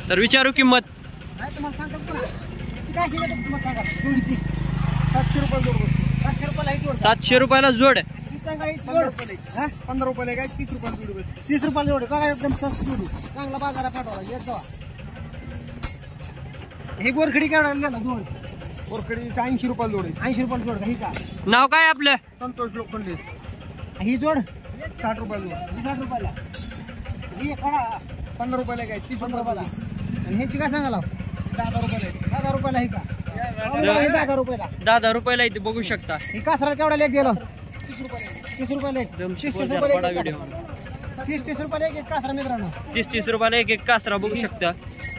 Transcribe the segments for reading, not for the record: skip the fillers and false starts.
तर विचारू किंमत. नाही तुम्हाला सांगतो पुन्हा. काय किंमत सांगा जोडीची? 700 रुपये जोड बसतो. 700 रुपयाला ही जोड. 700 रुपयाला जोड. 15 रुपयाला काय 30 रुपयाला जोड बसतो. 30 रुपयाला जोड बघा एकदम स्वस्त जोडी. चांगला बाजारात पाठवला येत जावा. हे बोरखडी केवढ्याला गेला जोड? बोरखडी 80 रुपयाला जोड आहे. 80 रुपयाला जोड का ही का? नाव काय आपलं? संतोष लोखंडे. ही जोड 60 रुपयाला जोड. 60 रुपयाला. ही 15 रुपयाला काय 30 रुपयाला. आणि ह्याची काय सांगाला? 10 रुपयाला. 10 रुपयाला ही का? 10 रुपयाला. 10 रुपयाला इथे बघू शकता. ही कासरा केवढ्याला एक गेलो? 30 रुपयाला. 30 रुपयाला एक. 30 रुपयाला एक. 30 रुपयाला एक कासरा मित्रांनो. 30 रुपयाला एक कासरा बघू शकता.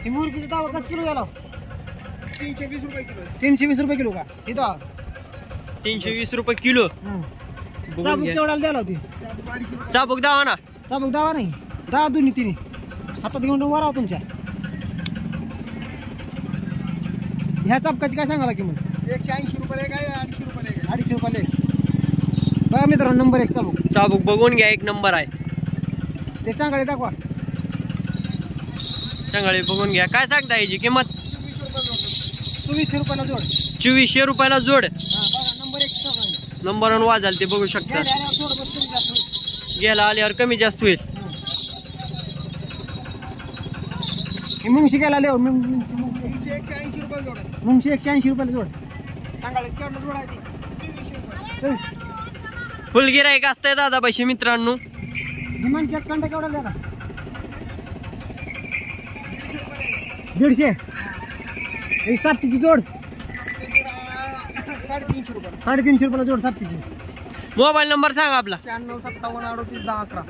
ही मुरगीची दावा कसं किलो गेला? 320 रुपये किलो. 320 रुपये किलो का? इथं 320 रुपये किलो. चाबूक केवढ्याला द्यायला होती? चाबूक दावा ना. चाबूक दावा नाही. 10 दोन्ही तिन्ही हातात घेऊन वराव तुमच्या. ह्या चाबकाची काय सांगाला किंमत? 180 रुपयाला काय 250 रुपयाला. 250 रुपयाला. बघा मित्रांनो नंबर 1 चाबूक. चाबूक बघून घ्या, एक नंबर आहे. ते चांगले दाखवा. चांगले बघून घ्या. काय सांगता याची किंमत? 2400 रुपयाला जोड. 2400 रुपयाला जोड. नंबर 1 चांगला. नंबर 1 वाजाल ते बघू शकता. गेला आल्यावर कमी जास्त होईल. मुंगशी गेला लेवर 180 रुपयाला जोड. मुंगशी 180 रुपयाला जोड. सांगायला केवढा जोड आहे ती? फुल गिराईक असतंय दादा पैसे मित्रांनो. विमान केक कंटा केवढा द्या? 150. ही साप्तीची जोड 350 रुपये. 350 रुपयाला जोड साप्तीची. मोबाईल नंबर सांगा आपला. 96 57 38 10 11.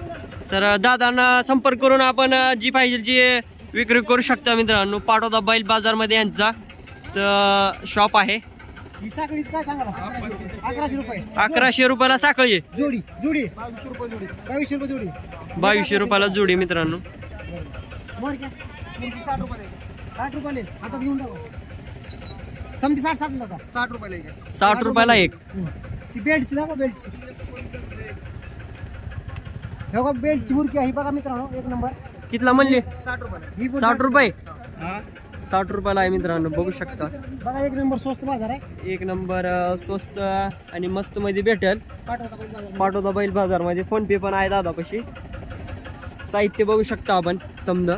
तर दादांना संपर्क करून आपण जी पाहिजे जी विक्री करू शकता मित्रांनो. पाटोदा बैल बाजारमध्ये यांचा शॉप आहे. ही साखळीच काय सांगा? 1100 रुपये. 1100 रुपयाला साखळी जोडी. जोडी 2200 रुपये जोडी. 2200 रुपये जोडी. 2200 रुपयाला जोडी मित्रांनो. मोर क्या? 60 रुपये. 60 रुपये आता घेऊन टाका. समजी 60 नका. 60 रुपये. 60 रुपयाला एक. ती बेल्टची ना बेल्टची. हे बघा बेल्टची मुरकी आहे बघा मित्रांनो एक नंबर. कितला म्हणले? 60 रुपये. 60 रुपये. 60 रुपयाला आहे मित्रांनो बघू शकता. बघा एक नंबर स्वस्त बाजार आहे. एक नंबर स्वस्त आणि मस्त मध्ये भेटेल पाटोदा बैल बाजार मध्ये. फोन पे पण आहे दादापाशी. साहित्य बघू शकता आपण समजा.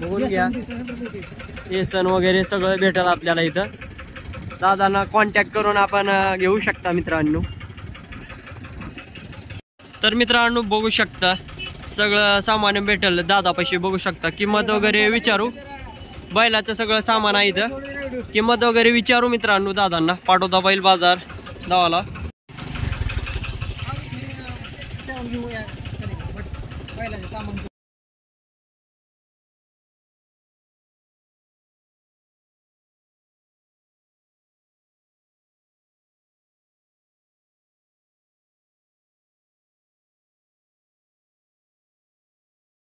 बघून घ्या. एसन वगैरे सगळं भेटेल आपल्याला इथं. दादांना कॉन्टॅक्ट करून आपण घेऊ शकता मित्रांनो. तर मित्रांनो बघू शकता सगळं सामान भेटेल दादापाशी. बघू शकता किंमत वगैरे विचारू. बैलाचं सगळं सामान आहे इथं. किंमत वगैरे विचारू मित्रांनो दादांना. पाटोदा बैल बाजार दावाला.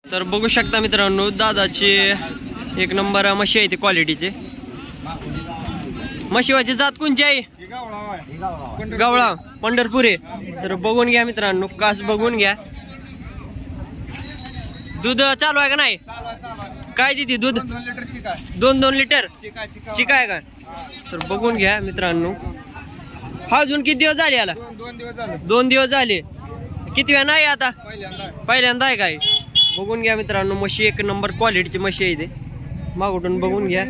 तर बघू शकता मित्रांनो दादाची एक नंबर म्हशी आहे ती क्वालिटीची. म्हशीवाची जात कोणची आहे? गवळा पंढरपुरे. तर बघून घ्या मित्रांनो. कास बघून घ्या. दूध चालू आहे का नाही? काय देते दूध? 2-2 लिटर चिका आहे का? तर बघून घ्या मित्रांनो. हा अजून किती दिवस झाले याला? 2 दिवस झाले. किती वेळ नाही आता? पहिल्यांदा आहे काय? बघून घ्या मित्रांनो. म्हशी एक नंबर क्वालिटीची म्हशी आहे इथे. मागून बघून घ्या.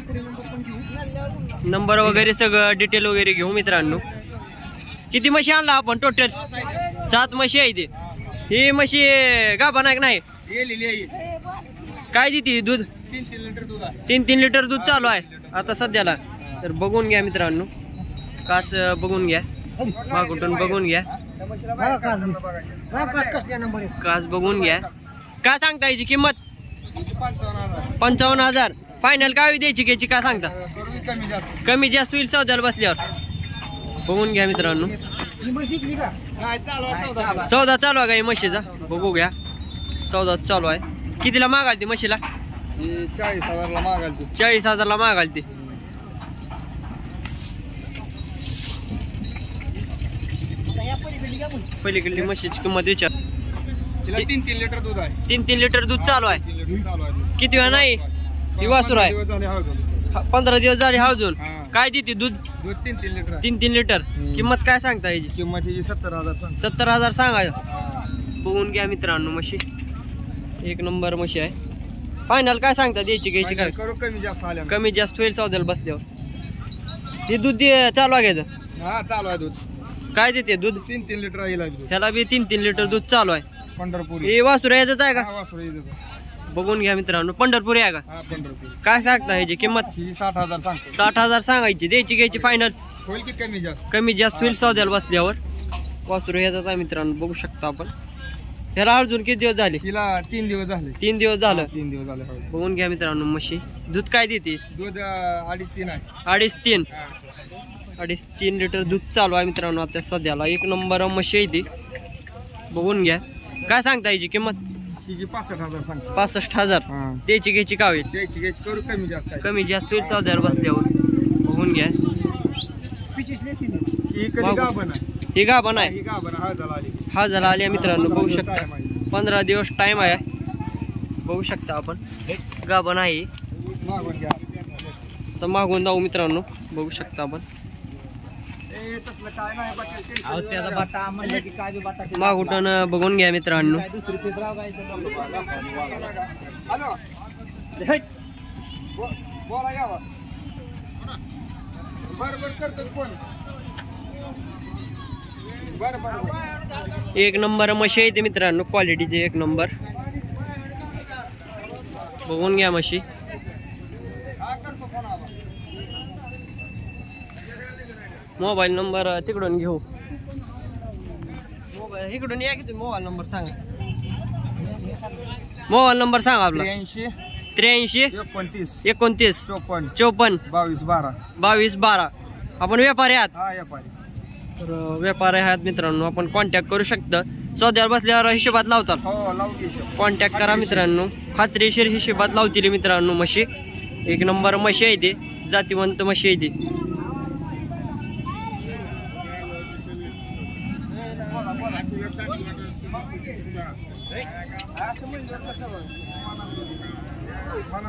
नंबर वगैरे सगळं डिटेल वगैरे घेऊ मित्रांनो. किती म्हशी आणला आपण टोटल? 7 म्हशी आहे इथे. ही म्हशी गाभण आहे का नाही? काय देते दूध? 3-3 लिटर दूध चालू आहे आता सध्याला. तर बघून घ्या मित्रांनो. कास बघून घ्या. मागून बघून घ्या. कास बघून घ्या. काय सांगता याची किंमत? 55,000. फायनल काय द्यायची घ्यायची काय सांगता? कमी जास्त होईल सौद्याला बसल्यावर. बघून घ्या मित्रांनो. सौदा चालू आहे का म्हशीचा? बघू घ्या. सौदा चालू आहे. कितीला मागाल ती म्हशीला? 40,000ला मागाल ती. 40,000ला मागाल ती. पलीकडली म्हशीची किंमत विचार. तिला 3-3 लिटर दूध आहे. 3-3 लिटर दूध चालू आहे. 3 लिटर चालू आहे. किती वेळा नाही ही वासुर आहे. 15 दिवस झाले हळदून. काय देते दूध? दूध 3-3 लिटर आहे. 3-3 लिटर. किंमत काय सांगता याची? किंमत हिची 70,000. 70,000 सांगायचं. बघून घ्या मित्रांनो म्हशी, एक नंबर म्हशी आहे. फायनल काय सांगता द्यायची घ्यायची काय? करू कमी जास्त आल्या. कमी जास्त होईल सौद्याला बसल्यावर. हे दूध चालू आहे घ्यायचं. हा चालू आहे दूध. काय देते दूध? 3-3 लिटर येईल दूध. ह्याला बी 3-3 लिटर दूध चालू आहे. पंढरपुरी. हे वासुर यायचंच आहे का? हा वासरू येईल. बघून घ्या मित्रांनो, पंढरपुरी आहे का? हा पंढरपुरी. काय सांगता ह्याची किंमत? ही 60,000 सांगतो. 60,000 सांगायची. द्यायची घ्यायची फायनल? होईल की कमी जास्त. कमी जास्त होईल सौद्याला बसल्यावर. वासुर ह्याचाच आहे मित्रांनो, बघू शकता आपण. ह्याला अजून किती दिवस झाले? हिला 3 दिवस झाले. 3 दिवस झालं. 3 दिवस झाले. हो. बघून घ्या मित्रांनो म्हशी. दूध काय देते? दूध 2.5-3 आहे. 2.5-3. 2.5-3 लिटर दूध चालू आहे मित्रांनो आता सध्याला. एक नंबर म्हशी आहे ती. बघून घ्या. काय सांगता याची किंमत? हिची 65,000 सांगतो. 65,000. हा. द्यायची घ्यायची का होईल? द्यायची घ्यायची करू कमी जास्त काय. कमी जास्त होईल सौद्याला बसल्यावर. बघून घ्या. ही कधी गाभण आहे. ही गाभण आहे. ही गाभण आहे. हळदाला आली. हा झाला आली मित्रांनो, बघू शकता. 15 दिवस टाइम आहे. बघू शकता आपण गाभण आहे. मागून घ्या. तर मागून जाऊ मित्रांनो, बघू शकता आपण. तसलं काय नाही मागून बघून घ्या मित्रांनो. हॅलो बोला घ्यावा. बरं करतो कोण. बरं. एक नंबर म्हशी आहे ते मित्रांनो, क्वालिटीचे एक नंबर. बघून घ्या म्हशी. मोबाईल नंबर तिकडून घेऊ. मोबाईल इकडून या की तुम्ही. मोबाईल नंबर सांगा. मोबाईल नंबर सांगा आपला. 83 29 29 54 54 22 12. 22 12. आपण व्यापारी आहात. हा व्यापारी. तर व्यापारी आहात मित्रांनो, आपण कॉन्टॅक्ट करू शकता. सौद्यावर बसल्यावर हिशोबात लावतात. हो लावू. कॉन्टॅक्ट करा मित्रांनो. खात्रीशीर हिशोबात लावतील मित्रांनो म्हशी. एक नंबर म्हशी आहे ते, जातीवंत म्हशी आहे ती. मला